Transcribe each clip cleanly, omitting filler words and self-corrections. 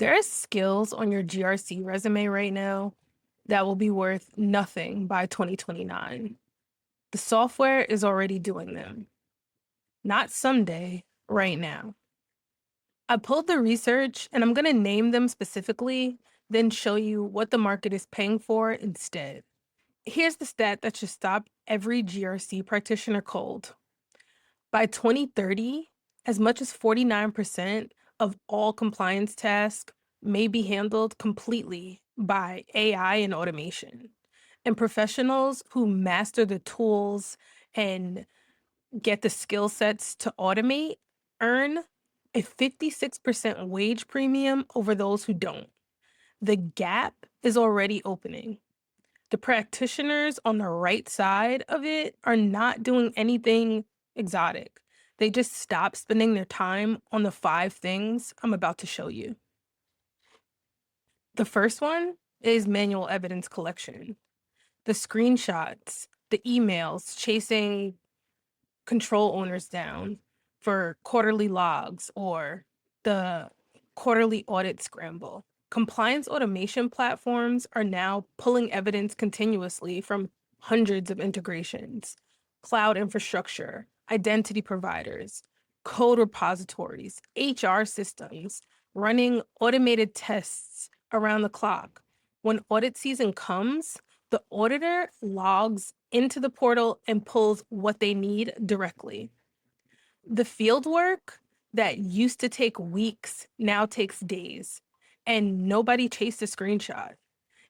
There are skills on your GRC resume right now that will be worth nothing by 2029. The software is already doing them. Not someday, right now. I pulled the research and I'm going to name them specifically, then show you what the market is paying for instead. Here's the stat that should stop every GRC practitioner cold. By 2030, as much as 49% of all compliance tasks may be handled completely by AI and automation. And professionals who master the tools and get the skill sets to automate earn a 56% wage premium over those who don't. The gap is already opening. The practitioners on the right side of it are not doing anything exotic. They just stop spending their time on the five things I'm about to show you. The first one is manual evidence collection. The screenshots, the emails chasing control owners down for quarterly logs or the quarterly audit scramble. Compliance automation platforms are now pulling evidence continuously from hundreds of integrations, cloud infrastructure, identity providers, code repositories, HR systems, running automated tests around the clock. When audit season comes, the auditor logs into the portal and pulls what they need directly. The field work that used to take weeks now takes days, and nobody chased a screenshot.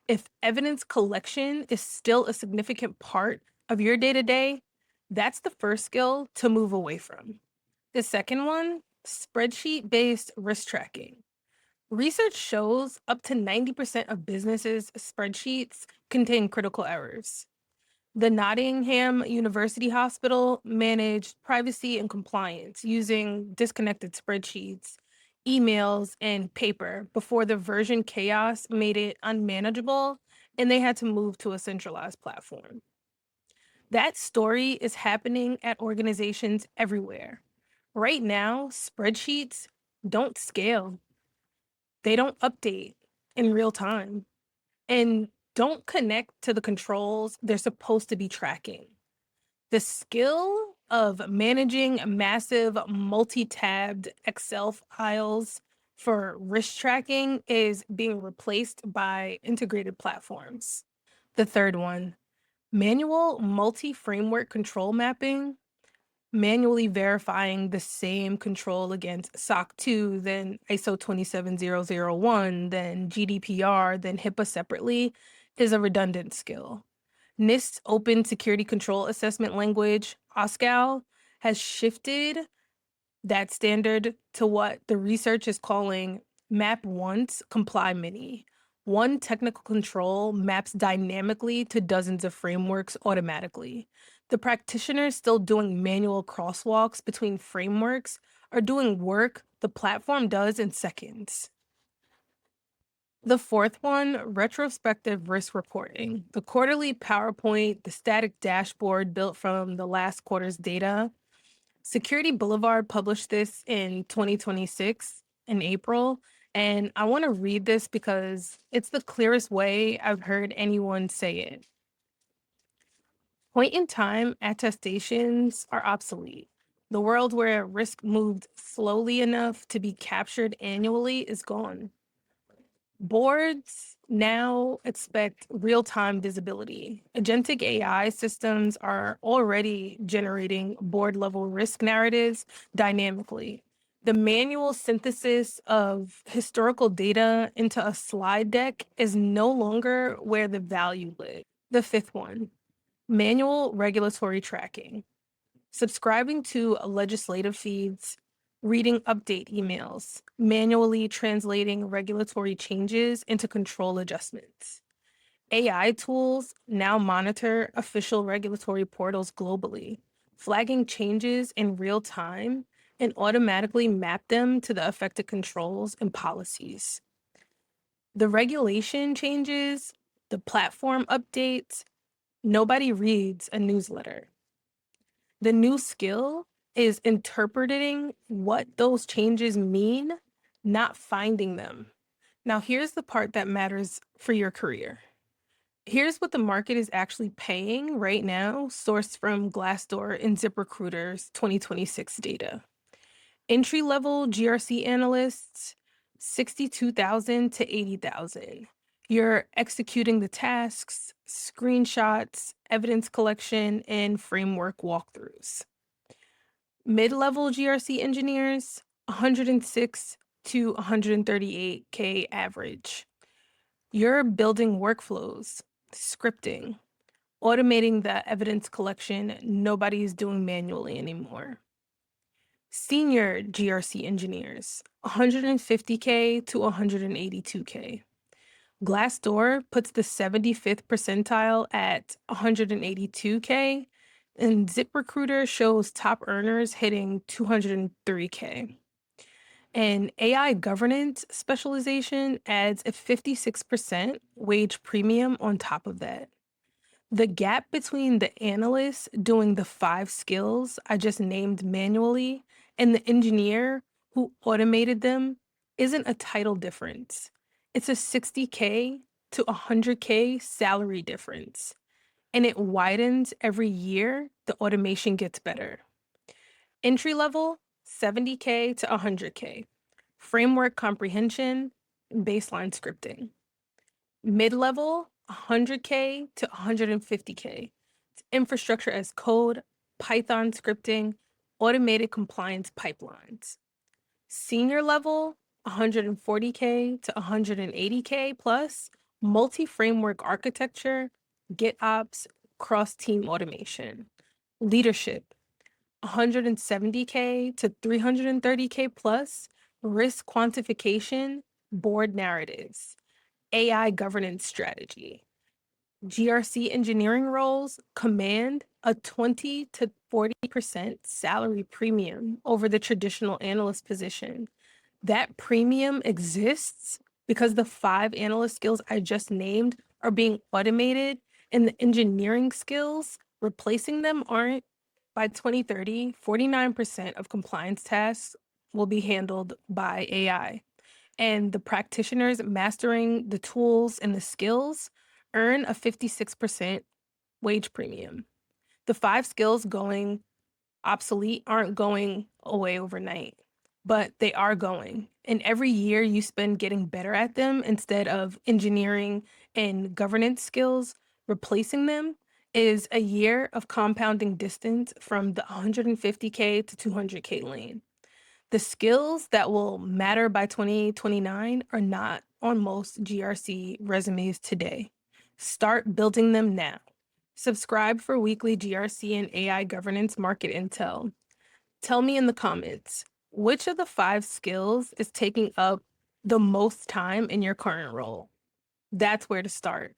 If evidence collection is still a significant part of your day to day, that's the first skill to move away from. The second one, spreadsheet-based risk tracking. Research shows up to 90% of businesses' spreadsheets contain critical errors. The Nottingham University Hospital managed privacy and compliance using disconnected spreadsheets, emails, and paper before the version chaos made it unmanageable and they had to move to a centralized platform. That story is happening at organizations everywhere. Right now, spreadsheets don't scale, they don't update in real time, and don't connect to the controls they're supposed to be tracking. The skill of managing massive multi-tabbed Excel files for risk tracking is being replaced by integrated platforms. The third one, manual multi-framework control mapping, manually verifying the same control against SOC 2, then ISO 27001, then GDPR, then HIPAA separately is a redundant skill. NIST's Open Security Control Assessment language, OSCAL, has shifted that standard to what the research is calling map once, comply many. One technical control maps dynamically to dozens of frameworks automatically. The practitioners still doing manual crosswalks between frameworks are doing work the platform does in seconds. The fourth one, retrospective risk reporting. The quarterly PowerPoint, the static dashboard built from the last quarter's data. Security Boulevard published this in 2026 in April. And I want to read this because it's the clearest way I've heard anyone say it. Point in time attestations are obsolete. The world where risk moved slowly enough to be captured annually is gone. Boards now expect real-time visibility. Agentic AI systems are already generating board-level risk narratives dynamically. The manual synthesis of historical data into a slide deck is no longer where the value lives. The fifth one, manual regulatory tracking. Subscribing to legislative feeds, reading update emails, manually translating regulatory changes into control adjustments. AI tools now monitor official regulatory portals globally, flagging changes in real time and automatically map them to the affected controls and policies. The regulation changes, the platform updates, nobody reads a newsletter. The new skill is interpreting what those changes mean, not finding them. Now, here's the part that matters for your career. Here's what the market is actually paying right now, sourced from Glassdoor and ZipRecruiter's 2026 data. Entry-level GRC analysts, 62,000 to 80,000. You're executing the tasks, screenshots, evidence collection, and framework walkthroughs. Mid-level GRC engineers, 106 to 138K average. You're building workflows, scripting, automating the evidence collection nobody's doing manually anymore. Senior GRC engineers, 150K to 182K. Glassdoor puts the 75th percentile at 182K, and ZipRecruiter shows top earners hitting 203K. And AI governance specialization adds a 56% wage premium on top of that. The gap between the analyst doing the 5 skills I just named manually and the engineer who automated them isn't a title difference. It's a 60K to 100K salary difference. And it widens every year the automation gets better. Entry level, 70K to 100K. Framework comprehension, baseline scripting. Mid-level, 100K to 150K. It's infrastructure as code, Python scripting, automated compliance pipelines. Senior level, 140K to 180K plus, multi-framework architecture, GitOps, cross-team automation. Leadership, 170K to 330K plus, risk quantification, board narratives. AI governance strategy. GRC engineering roles command a 20 to 40% salary premium over the traditional analyst position. That premium exists because the 5 analyst skills I just named are being automated and the engineering skills replacing them aren't. By 2030, 49% of compliance tasks will be handled by AI. And the practitioners mastering the tools and the skills earn a 56% wage premium. The 5 skills going obsolete aren't going away overnight, but they are going. And every year you spend getting better at them instead of engineering and governance skills replacing them is a year of compounding distance from the 150K to 200K lane. The skills that will matter by 2029 are not on most GRC resumes today. Start building them now. Subscribe for weekly GRC and AI governance market intel. Tell me in the comments, which of the 5 skills is taking up the most time in your current role? That's where to start.